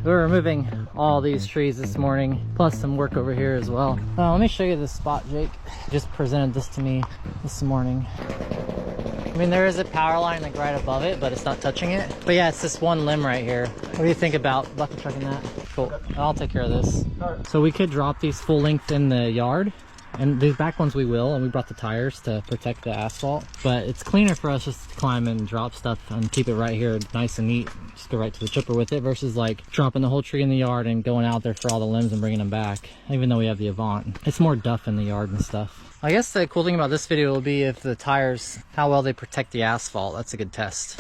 We're removing all these trees this morning, plus some work over here as well. Let me show you this spot. Jake just presented this to me this morning. I mean, there is a power line like right above it, but it's not touching it. But yeah, it's this one limb right here. What do you think about bucket trucking that? Cool. I'll take care of this. So we could drop these full length in the yard, and these back ones we will, and we brought the tires to protect the asphalt. But it's cleaner for us just to climb and drop stuff and keep it right here nice and neat. Just go right to the chipper with it versus like dropping the whole tree in the yard and going out there for all the limbs and bringing them back. Even though we have the Avant, it's more duff in the yard and stuff. I guess the cool thing about this video will be if the tires, how well they protect the asphalt. That's a good test.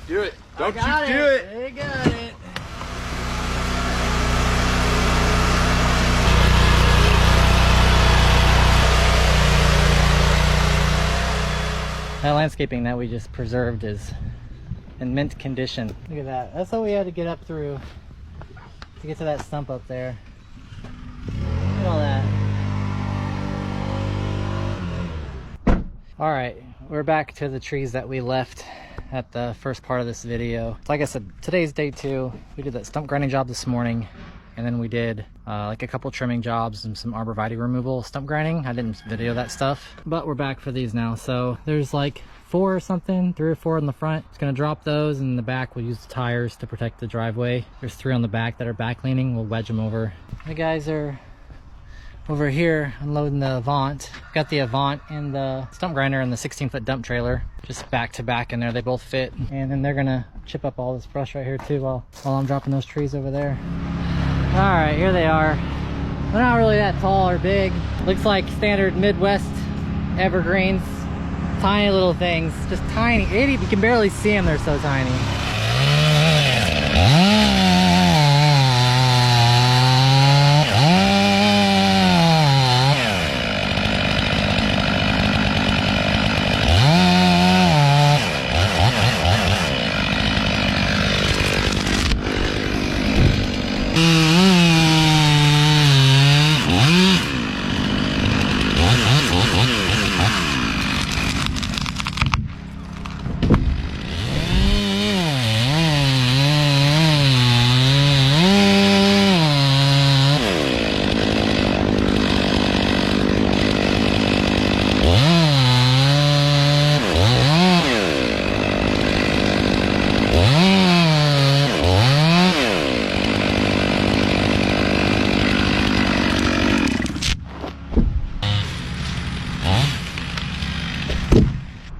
Do it. Don't you do it. I got it. That landscaping that we just preserved is in mint condition. Look at that. That's what we had to get up through to get to that stump up there. Look at all that. All right, we're back to the trees that we left at the first part of this video. Like I said, today's day 2. We did that stump grinding job this morning, and then we did like a couple trimming jobs and some arborvitae removal stump grinding. I didn't video that stuff, but we're back for these now. So there's like 4 or something, 3 or 4 in the front. It's gonna drop those, and in the back we'll use the tires to protect the driveway. There's 3 on the back that are back leaning. We'll wedge them over. The guys are over here unloading the Avant. Got the Avant and the stump grinder and the 16-foot dump trailer just back to back in there. They both fit, and then they're gonna chip up all this brush right here too while I'm dropping those trees over there. All right, here they are. They're not really that tall or big. Looks like standard Midwest evergreens. Tiny little things, just tiny. You can barely see them, they're so tiny.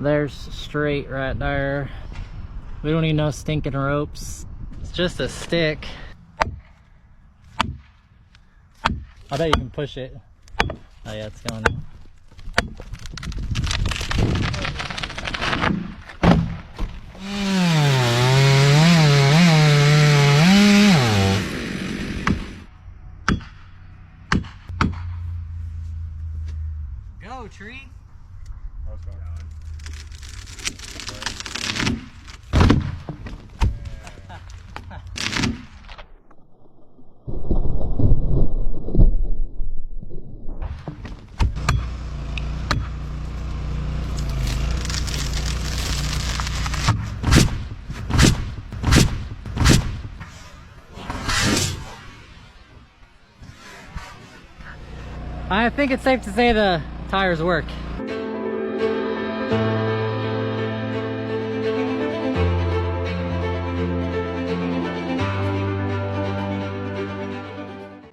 There's straight right there. We don't need no stinking ropes. It's just a stick. I bet you can push it. Oh yeah, it's going. Go, tree. I think it's safe to say the tires work.